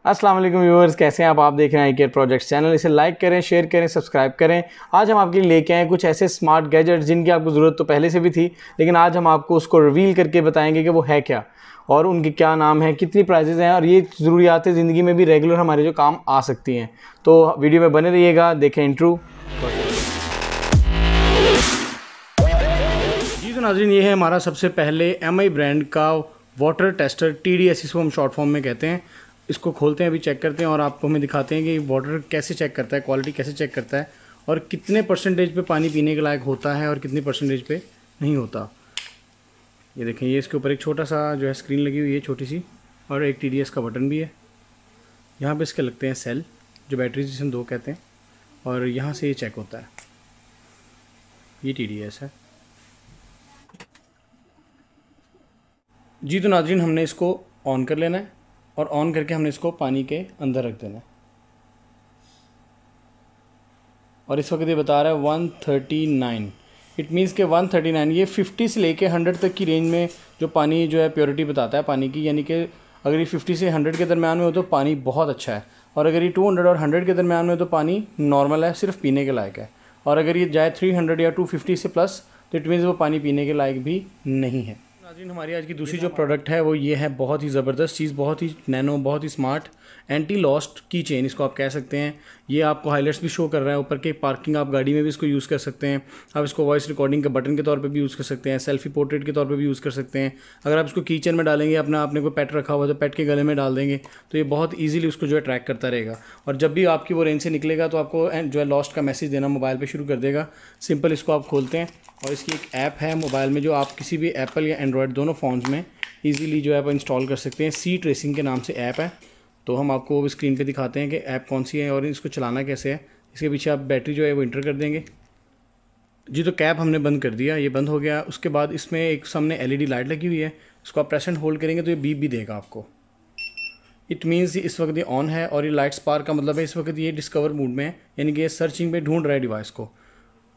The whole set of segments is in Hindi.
अस्सलाम वालेकुम व्यूअर्स, कैसे हैं आप देख रहे हैं आई केयर प्रोजेक्ट चैनल। इसे लाइक करें, शेयर करें, सब्सक्राइब करें। आज हम आपके लिए लेके आए कुछ ऐसे स्मार्ट गैजेट्स जिनकी आपको ज़रूरत तो पहले से भी थी, लेकिन आज हम आपको उसको रिवील करके बताएंगे कि वो है क्या और उनके क्या नाम है, कितनी प्राइजेज़ हैं और ये ज़रूरियात ज़िंदगी में भी रेगुलर हमारे जो काम आ सकती हैं। तो वीडियो में बने रहिएगा, देखें इंट्रो। जी तो नाज़रीन, ये है हमारा सबसे पहले MI ब्रांड का वाटर टेस्टर, TDS इसको हम शॉर्ट फॉर्म में कहते हैं। इसको खोलते हैं, अभी चेक करते हैं और आपको हमें दिखाते हैं कि वाटर कैसे चेक करता है, क्वालिटी कैसे चेक करता है और कितने परसेंटेज पे पानी पीने के लायक होता है और कितनी परसेंटेज पे नहीं होता। ये देखें, ये इसके ऊपर एक छोटा सा जो है स्क्रीन लगी हुई है, छोटी सी, और एक TDS का बटन भी है। यहाँ पे इसके लगते हैं सेल, जो बैटरी जिसे हम 2 कहते हैं, और यहाँ से ये चेक होता है। ये TDS है जी। तो नाज़रीन, हमने इसको ऑन कर लेना है और ऑन करके हमने इसको पानी के अंदर रख देना है। और इस वक्त ये बता रहा है 139। इट मीन्स के 139 ये 50 से लेके 100 तक की रेंज में जो पानी जो है प्योरिटी बताता है पानी की, यानी कि अगर ये 50 से 100 के दरम्यान में हो तो पानी बहुत अच्छा है, और अगर ये 200 और 100 के दरम्यान में हो तो पानी नॉर्मल है, सिर्फ पीने के लायक है। और अगर ये जाए 300 या 250 से प्लस तो इट मीन्स वो पानी पीने के लायक भी नहीं है। नाज़रीन, हमारी आज की दूसरी जो प्रोडक्ट है वो ये है, बहुत ही ज़बरदस्त चीज़, बहुत ही नैनो, बहुत ही स्मार्ट एंटी लॉस्ट की चेन इसको आप कह सकते हैं। ये आपको हाइलाइट्स भी शो कर रहा है ऊपर के, पार्किंग आप गाड़ी में भी इसको यूज़ कर सकते हैं। आप इसको वॉइस रिकॉर्डिंग के बटन के तौर पे भी यूज़ कर सकते हैं, सेल्फी पोर्ट्रेट के तौर पे भी यूज़ कर सकते हैं। अगर आप इसको कीचेन में डालेंगे, आपने कोई पेट रखा हुआ तो पेट के गले में डाल देंगे तो ये बहुत ईजिली उसको जो है ट्रैक करता रहेगा। और जब भी आपकी वो रेंज से निकलेगा तो आपको जो है लॉस्ट का मैसेज देना मोबाइल पर शुरू कर देगा। सिंपल इसको आप खोलते हैं और इसकी एक ऐप है मोबाइल में, जो आप किसी भी एप्पल या एंड्रॉयड दोनों फ़ोन्स में ईजिली जो है आप इंस्टॉल कर सकते हैं। सी ट्रेसिंग के नाम से ऐप है। तो हम आपको स्क्रीन पे दिखाते हैं कि ऐप कौन सी है और इसको चलाना कैसे है। इसके पीछे आप बैटरी जो है वो इंटर कर देंगे जी। तो कैप हमने बंद कर दिया, ये बंद हो गया। उसके बाद इसमें एक सामने LED लाइट लगी हुई है, इसको आप प्रेस एंड होल्ड करेंगे तो ये बीप भी देगा आपको। इट मीन्स इस वक्त ये ऑन है और ये लाइट स्पार्क का मतलब है इस वक्त ये डिस्कवर मूड में है, यानी कि ये सर्चिंग पे ढूंढ रहा है डिवाइस को।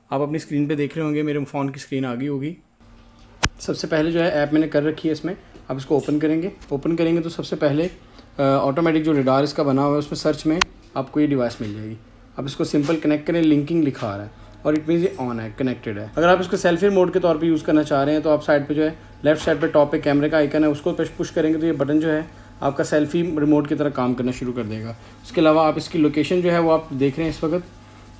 आप अपनी स्क्रीन पे देख रहे होंगे, मेरे फ़ोन की स्क्रीन आ गई होगी। सबसे पहले जो है ऐप मैंने कर रखी है इसमें, आप इसको ओपन करेंगे तो सबसे पहले ऑटोमेटिक जो रेडार इसका बना हुआ है उसमें सर्च में आपको ये डिवाइस मिल जाएगी। आप इसको सिंपल कनेक्ट करें, लिंकिंग लिखा आ रहा है और इट मीन्स ये ऑन है, कनेक्टेड है। अगर आप इसको सेल्फी मोड के तौर पे यूज़ करना चाह रहे हैं तो आप साइड पे जो है लेफ्ट साइड पे टॉप पे कैमरे का आइकन है, उसको पुश करेंगे तो ये बटन जो है आपका सेल्फी रिमोट की तरह काम करना शुरू कर देगा। उसके अलावा आप इसकी लोकेशन जो है वो आप देख रहे हैं इस वक्त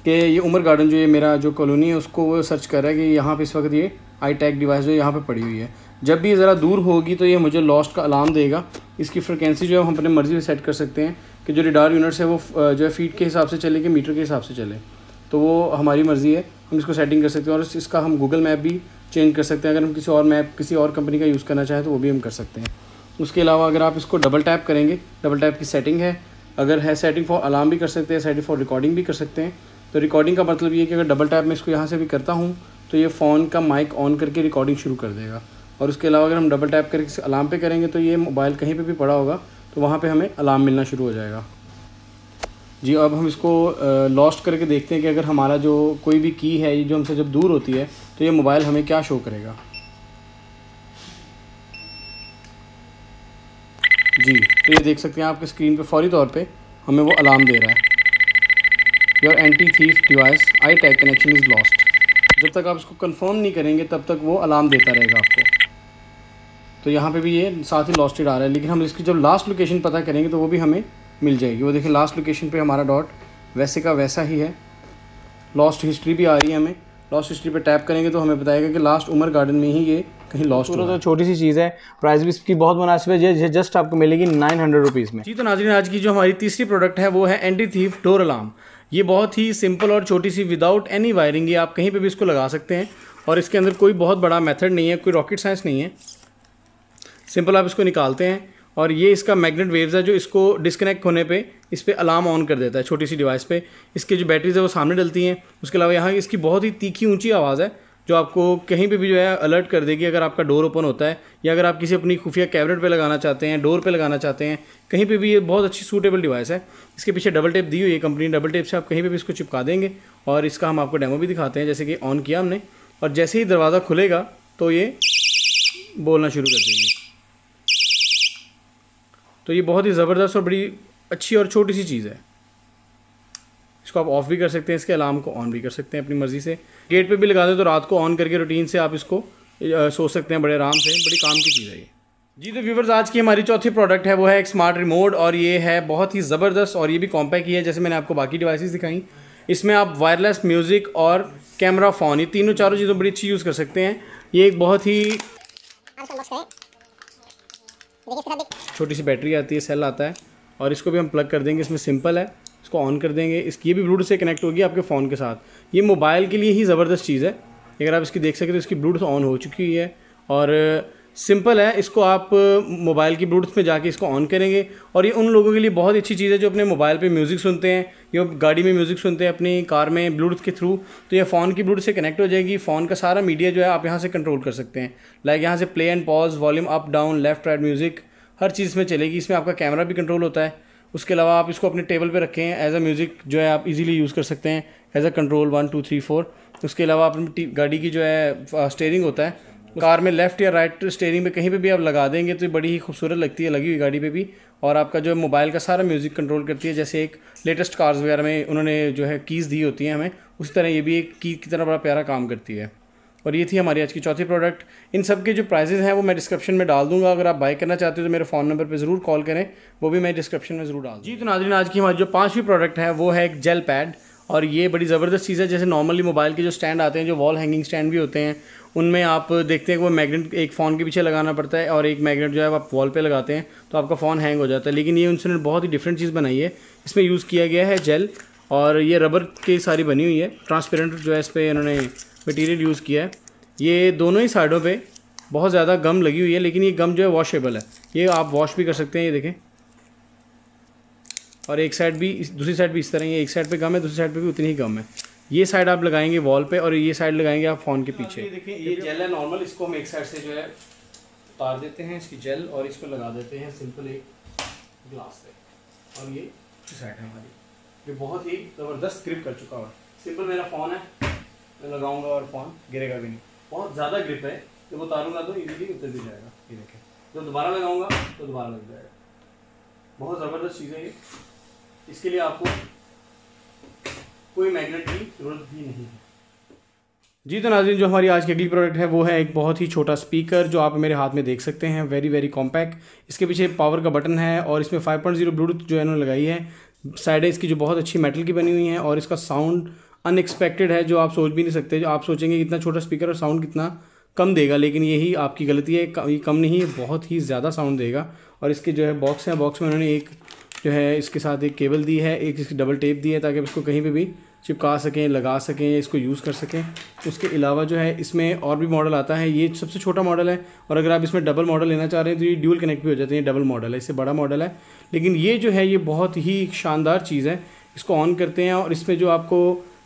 कि ये उमर गार्डन जो ये मेरा जो कॉलोनी है उसको वो सर्च कर रहा है कि यहाँ पे इस वक्त ये आई टैग डिवाइस जो यहाँ पे पड़ी हुई है। जब भी ये ज़रा दूर होगी तो ये मुझे लॉस्ट का अलार्म देगा। इसकी फ्रिक्वेंसी जो है हम अपने मर्ज़ी से सेट कर सकते हैं कि जो रेडार यूनिट्स है वो जो है फीट के हिसाब से चले कि मीटर के हिसाब से चले, तो वो हमारी मर्ज़ी है, हम इसको सेटिंग कर सकते हैं। और इसका हम गूगल मैप भी चेंज कर सकते हैं, अगर हम किसी और मैप किसी और कंपनी का यूज़ करना चाहें तो वो भी हम कर सकते हैं। उसके अलावा अगर आप इसको डबल टैप करेंगे, डबल टैप की सेटिंग है, अगर है सेटिंग फॉर अलार्म भी कर सकते हैं, सेटिंग फॉर रिकॉर्डिंग भी कर सकते हैं। तो रिकॉर्डिंग का मतलब ये है कि अगर डबल टैप में इसको यहाँ से भी करता हूँ तो ये फ़ोन का माइक ऑन करके रिकॉर्डिंग शुरू कर देगा। और उसके अलावा अगर हम डबल टैप करके अलार्म पे करेंगे तो ये मोबाइल कहीं पे भी पड़ा होगा तो वहाँ पे हमें अलार्म मिलना शुरू हो जाएगा जी। अब हम इसको लॉस्ट करके देखते हैं कि अगर हमारा जो कोई भी की है जो हमसे जब दूर होती है तो ये मोबाइल हमें क्या शो करेगा जी। तो ये देख सकते हैं आपके स्क्रीन पे फौरी तौर पे हमें वो अलार्म दे रहा है, your anti thief device I tag connection is lost. जब तक आप इसको कंफर्म नहीं करेंगे तब तक वो अलार्म देता रहेगा आपको। तो यहाँ पे भी ये साथ ही लॉस्टेड आ रहा है, लेकिन हम इसकी जब लास्ट लोकेशन पता करेंगे तो वो भी हमें मिल जाएगी। वो देखिए लास्ट लोकेशन पे हमारा डॉट वैसे का वैसा ही है। लॉस्ट हिस्ट्री भी आ रही है हमें, लॉस्ट हिस्ट्री पे टैप करेंगे तो हमें बताएगा कि लास्ट उमर गार्डन में ही ये कहीं लॉस्ट हो। तो छोटी सी चीज़ है, प्राइस भी इसकी बहुत मुनासिब है, ये जस्ट आपको मिलेगी 900 रुपीज़ में जी। तो नाज़रीन, आज की जो हमारी तीसरी प्रोडक्ट है वो है एंटी थीफ डोर अलार्म। ये बहुत ही सिंपल और छोटी सी, विदाउट एनी वायरिंग, ये आप कहीं पे भी इसको लगा सकते हैं और इसके अंदर कोई बहुत बड़ा मेथड नहीं है, कोई रॉकेट साइंस नहीं है। सिंपल आप इसको निकालते हैं और ये इसका मैग्नेट वेव्स है जो इसको डिस्कनेक्ट होने पे इस पर अलार्म ऑन कर देता है छोटी सी डिवाइस पे। इसके जो बैटरीज है वो सामने डलती हैं। उसके अलावा यहाँ इसकी बहुत ही तीखी ऊंची आवाज़ है जो आपको कहीं पे भी जो है अलर्ट कर देगी अगर आपका डोर ओपन होता है, या अगर आप किसी अपनी खुफिया कैबिनेट पे लगाना चाहते हैं, डोर पे लगाना चाहते हैं, कहीं पे भी ये बहुत अच्छी सूटेबल डिवाइस है। इसके पीछे डबल टेप दी हुई है कंपनी, डबल टेप से आप कहीं पे भी इसको चिपका देंगे। और इसका हम आपको डेमो भी दिखाते हैं, जैसे कि ऑन किया हमने और जैसे ही दरवाज़ा खुलेगा तो ये बोलना शुरू कर देगी। तो ये बहुत ही ज़बरदस्त और बड़ी अच्छी और छोटी सी चीज़ है। इसको आप ऑफ भी कर सकते हैं, इसके अलार्म को ऑन भी कर सकते हैं अपनी मर्ज़ी से। गेट पे भी लगा दें तो रात को ऑन करके रूटीन से आप इसको सो सकते हैं बड़े आराम से। बड़ी काम की चीज़ है ये। जी तो व्यूवर्स, आज की हमारी चौथी प्रोडक्ट है वो है एक स्मार्ट रिमोट, और ये है बहुत ही ज़बरदस्त और ये भी कॉम्पैक्ट ही है जैसे मैंने आपको बाकी डिवाइसेस दिखाई। इसमें आप वायरलेस म्यूज़िक और कैमरा, फ़ोन, ये तीनों चारों चीज़ों बड़ी अच्छी यूज़ कर सकते हैं। ये एक बहुत ही छोटी सी बैटरी आती है, सेल आता है, और इसको भी हम प्लग कर देंगे। इसमें सिंपल है, इसको ऑन कर देंगे। इसकी ये भी ब्लूटूथ से कनेक्ट होगी आपके फ़ोन के साथ। ये मोबाइल के लिए ही ज़बरदस्त चीज़ है। अगर आप इसकी देख सकते हो, इसकी ब्लूटूथ ऑन हो चुकी है और सिंपल है। इसको आप मोबाइल की ब्लूटूथ में जाके इसको ऑन करेंगे, और ये उन लोगों के लिए बहुत अच्छी चीज़ है जो अपने मोबाइल पे म्यूज़िक सुनते हैं या गाड़ी में म्यूज़िक सुनते हैं अपनी कार में ब्लूटूथ के थ्रू। तो ये फ़ोन की ब्लूटूथ से कनेक्ट हो जाएगी। फ़ोन का सारा मीडिया जो है आप यहाँ से कंट्रोल कर सकते हैं। लाइक यहाँ से play and pause, volume up down, left right music, हर चीज़ में चलेगी। इसमें आपका कैमरा भी कंट्रोल होता है। उसके अलावा आप इसको अपने टेबल पे रखें, एज अ म्यूज़िक जो है आप इजीली यूज़ कर सकते हैं, एज अ कंट्रोल 1 2 3 4। उसके अलावा अपनी गाड़ी की जो है स्टीयरिंग होता है, कार में लेफ़्ट या राइट स्टीयरिंग पे कहीं पे भी आप लगा देंगे तो ये बड़ी ही खूबसूरत लगती है लगी हुई गाड़ी पे भी। और आपका जो मोबाइल का सारा म्यूज़िक कंट्रोल करती है, जैसे एक लेटेस्ट कार्स वगैरह में उन्होंने जो है कीज़ दी होती हैं हमें, उसी तरह ये भी एक की तरह बड़ा प्यारा काम करती है। और ये थी हमारी आज की चौथी प्रोडक्ट। इन सब के जो प्राइजेज़ हैं वो मैं डिस्क्रिप्शन में डाल दूंगा। अगर आप बाय करना चाहते हो तो मेरे फ़ोन नंबर पे ज़रूर कॉल करें, वो भी मैं डिस्क्रिप्शन में ज़रूर डाल दूँ। जी तो नाज़रीन, आज की हमारी जो पाँचवीं प्रोडक्ट है वो है एक जेल पैड, और ये बड़ी ज़बरदस्त चीज़ है। जैसे नॉर्मली मोबाइल के जो स्टैंड आते हैं, जो वॉल हैंगिंग स्टैंड भी होते हैं, उनमें आप देखते हैं कि वो मैग्नेट एक फ़ोन के पीछे लगाना पड़ता है और एक मैग्नेट जो है आप वॉल पे लगाते हैं तो आपका फ़ोन हैंग हो जाता है। लेकिन ये उन्होंने बहुत ही डिफरेंट चीज़ बनाई है। इसमें यूज़ किया गया है जेल, और ये रबर की सारी बनी हुई है। ट्रांसपेरेंट जो है इस पर इन्होंने मटीरियल यूज़ किया है। ये दोनों ही साइडों पे बहुत ज़्यादा गम लगी हुई है, लेकिन ये गम जो है वॉशेबल है। ये आप वॉश भी कर सकते हैं, ये देखें। और एक साइड भी, दूसरी साइड भी इस तरह, ये एक साइड पे गम है, दूसरी साइड पे भी उतनी ही गम है। ये साइड आप लगाएंगे वॉल पे और ये साइड लगाएंगे आप फ़ोन के पीछे। ये देखिए, ये जेल है नॉर्मल, इसको हम एक साइड से जो है उतार देते हैं इसकी जेल, और इसको लगा देते हैं सिंपल एक ग्लास पे। और ये दूसरी साइड है हमारी। ये बहुत ही ज़बरदस्त ग्रिप कर चुका है। सिंपल मेरा फ़ोन है, मैं लगाऊंगा और फ़ोन गिरेगा भी नहीं। बहुत ज़्यादा ग्रिप है, जब उतारूंगा तो इजीली उतर भी जाएगा। ये देखें, जब दोबारा लगाऊंगा तो दोबारा लग जाएगा। बहुत ज़बरदस्त चीज़ है ये। इसके लिए आपको कोई मैग्नेट की ज़रूरत भी नहीं है। जी तो नाज़रीन, जो हमारी आज की अगली प्रोडक्ट है वो है एक बहुत ही छोटा स्पीकर, जो आप मेरे हाथ में देख सकते हैं। Very very compact. इसके पीछे पावर का बटन है और इसमें 5.0 ब्लूटूथ जो है इन्होंने लगाई है। साइडें इसकी जो बहुत अच्छी मेटल की बनी हुई हैं, और इसका साउंड अनएक्सपेक्टेड है, जो आप सोच भी नहीं सकते। जो आप सोचेंगे इतना छोटा स्पीकर और साउंड कितना कम देगा, लेकिन यही आपकी गलती है। ये कम नहीं है, बहुत ही ज़्यादा साउंड देगा। और इसके जो है बॉक्स है, बॉक्स में उन्होंने एक जो है इसके साथ एक केबल दी है, एक इसकी डबल टेप दी है ताकि आप इसको कहीं पे भी चिपका सकें, लगा सकें, इसको यूज़ कर सकें। उसके अलावा जो है इसमें और भी मॉडल आता है। ये सबसे छोटा मॉडल है, और अगर आप इसमें डबल मॉडल लेना चाह रहे हैं तो ये ड्यूल कनेक्ट भी हो जाते हैं। डबल मॉडल है, इससे बड़ा मॉडल है। लेकिन ये जो है ये बहुत ही शानदार चीज़ है। इसको ऑन करते हैं और इसमें जो आपको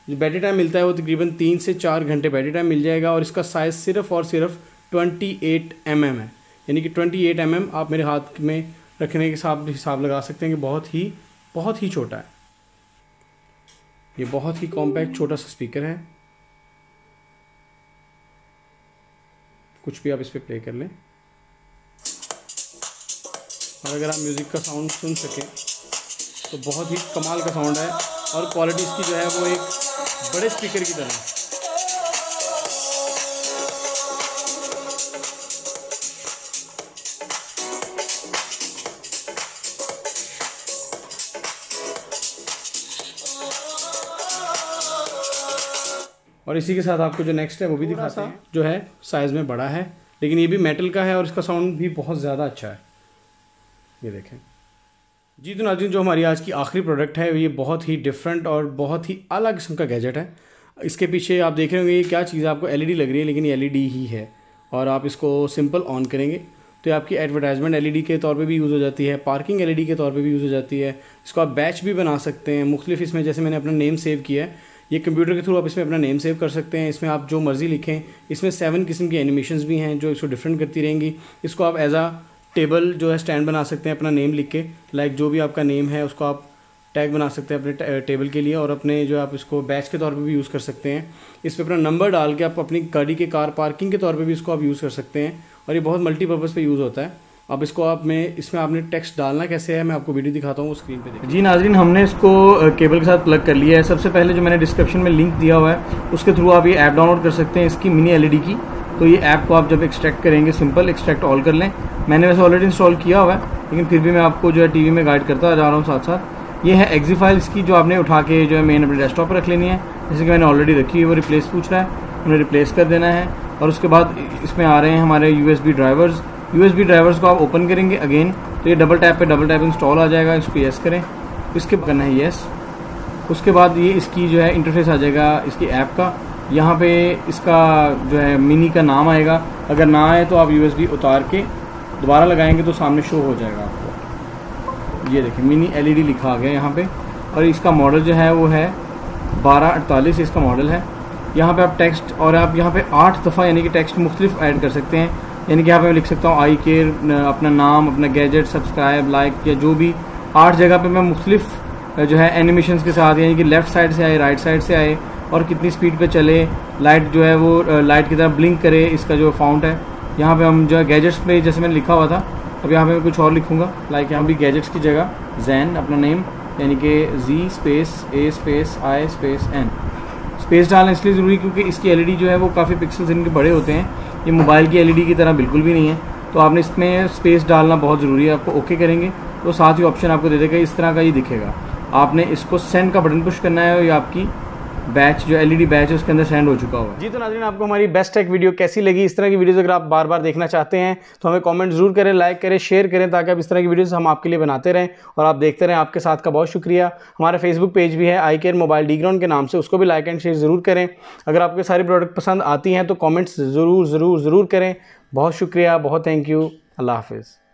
जो बैटरी टाइम मिलता है वो तकरीबन 3 से 4 घंटे बैटरी टाइम मिल जाएगा। और इसका साइज़ सिर्फ और सिर्फ 28 mm है, यानी कि 28 mm आप मेरे हाथ में रखने के हिसाब लगा सकते हैं कि बहुत ही छोटा है। ये बहुत ही कॉम्पैक्ट छोटा सा स्पीकर है। कुछ भी आप इस पर प्ले कर लें, और अगर आप म्यूज़िक का साउंड सुन सकें तो बहुत ही कमाल का साउंड है। और क्वालिटी इसकी जो है वो एक बड़े स्पीकर की तरह है। और इसी के साथ आपको जो नेक्स्ट है वो भी दिखाते हैं, जो है साइज़ में बड़ा है, लेकिन ये भी मेटल का है और इसका साउंड भी बहुत ज़्यादा अच्छा है। ये देखें। जी तो नाज़रीन, जो हमारी आज की आखिरी प्रोडक्ट है ये बहुत ही डिफरेंट और बहुत ही अलग किस्म का गैजेट है। इसके पीछे आप देख रहे होंगे ये क्या चीज़ है, आपको एलईडी लग रही है, लेकिन ये एलईडी ही है। और आप इसको सिंपल ऑन करेंगे तो ये आपकी एडवर्टाइजमेंट एलईडी के तौर पे भी यूज़ हो जाती है, पार्किंग एलईडी के तौर पे भी यूज़ हो जाती है। इसको आप बैच भी बना सकते हैं मुख्तलिफ। इसमें जैसे मैंने अपना नेम सेव किया है, ये कंप्यूटर के थ्रू आप इसमें अपना नेम सेव कर सकते हैं। इसमें आप जो मर्ज़ी लिखें। इसमें 7 किस्म की एनिमेशंस भी हैं जो इसको डिफरेंट करती रहेंगी। इसको आप एज आ टेबल जो है स्टैंड बना सकते हैं अपना नेम लिख के। लाइक जो भी आपका नेम है उसको आप टैग बना सकते हैं अपने टेबल के लिए, और अपने जो आप इसको बैच के तौर पे भी यूज़ कर सकते हैं। इस पर अपना नंबर डाल के आप अपनी गाड़ी के कार पार्किंग के तौर पे भी इसको आप यूज़ कर सकते हैं। और ये बहुत मल्टीपर्पज़ पे यूज़ होता है। अब इसको इसमें आपने टेक्स्ट डालना कैसे है मैं आपको वीडियो दिखाता हूँ, स्क्रीन पे देखिए। जी नाज़रीन, हमने इसको केबल के साथ प्लग कर लिया है। सबसे पहले जो मैंने डिस्क्रिप्शन में लिंक दिया हुआ है उसके थ्रू आप ये ऐप डाउनलोड कर सकते हैं इसकी मिनी LED की। तो ये ऐप को आप जब एक्सट्रैक्ट करेंगे, सिंपल एक्सट्रैक्ट ऑल कर लें। मैंने वैसे ऑलरेडी इंस्टॉल किया हुआ है, लेकिन फिर भी मैं आपको जो है टीवी में गाइड करता जा रहा हूँ साथ साथ। ये है एक्जी फाइल इसकी, जो आपने उठा के जो है मेन अपने डेस्कटॉप पर रख लेनी है। जैसे कि मैंने ऑलरेडी रखी है, वो रिप्लेस पूछ रहा है, उन्हें रिप्लेस कर देना है। और उसके बाद इसमें आ रहे हैं हमारे USB ड्राइवर्स। USB ड्राइवर्स को आप ओपन करेंगे अगेन, तो ये डबल टैप इंस्टॉल आ जाएगा। इसको येस करें, इसके करना है येस। उसके बाद ये इसकी जो है इंटरफेस आ जाएगा इसकी ऐप का। यहाँ पे इसका जो है मिनी का नाम आएगा। अगर ना आए तो आप USB उतार के दोबारा लगाएंगे तो सामने शो हो जाएगा आपको। ये देखिए मिनी LED लिखा आ गया यहाँ पे। और इसका मॉडल जो है वो है 1248 इसका मॉडल है। यहाँ पे आप टेक्स्ट और आप यहाँ पे 8 दफ़ा यानी कि टेक्स्ट मुख्तलिफ ऐड कर सकते हैं। यानी कि यहाँ पे मैं लिख सकता हूँ आई केयर, अपना नाम, अपना गैजेट, सब्सक्राइब, लाइक, या जो भी 8 जगह पे मैं मुख्तलिफ जो है एनिमेशंस के साथ, यानी कि लेफ़्ट साइड से आए, राइट साइड से आए, और कितनी स्पीड पे चले, लाइट जो है वो लाइट की तरह ब्लिंक करे, इसका जो फाउंट है। यहाँ पे हम जो है गैजेट्स पे जैसे मैंने लिखा हुआ था, अब यहाँ पे मैं कुछ और लिखूँगा। लाइक यहाँ भी गैजेट्स की जगह जैन अपना नेम, यानी कि Z space A space I space N। Space डालना इसलिए ज़रूरी क्योंकि इसकी LED जो है वो काफ़ी पिक्सल्स इनके बड़े होते हैं। ये मोबाइल की LED की तरह बिल्कुल भी नहीं है, तो आपने इसमें स्पेस डालना बहुत ज़रूरी है। आपको ओके करेंगे तो साथ ही ऑप्शन आपको दे देगा, इस तरह का ही दिखेगा। आपने इसको सेंड का बटन पुश करना है और ये आपकी बैच जो LED बैच है उसके अंदर सेंड हो चुका होगा। जी तो नाज़रीन, आपको हमारी बेस्ट टेक वीडियो कैसी लगी? इस तरह की वीडियोस अगर आप बार बार देखना चाहते हैं तो हमें कमेंट जरूर करें, लाइक करें, शेयर करें, ताकि आप इस तरह की वीडियोस हम आपके लिए बनाते रहें और आप देखते रहें। आपके साथ का बहुत शुक्रिया। हमारा फेसबुक पेज भी है आई केयर मोबाइल डीग्राउंड के नाम से, उसको भी लाइक एंड शेयर ज़रूर करें। अगर आपके सारी प्रोडक्ट पसंद आती हैं तो कॉमेंट्स ज़रूर करें। बहुत शुक्रिया, बहुत थैंक यू। अल्लाह हाफिज़।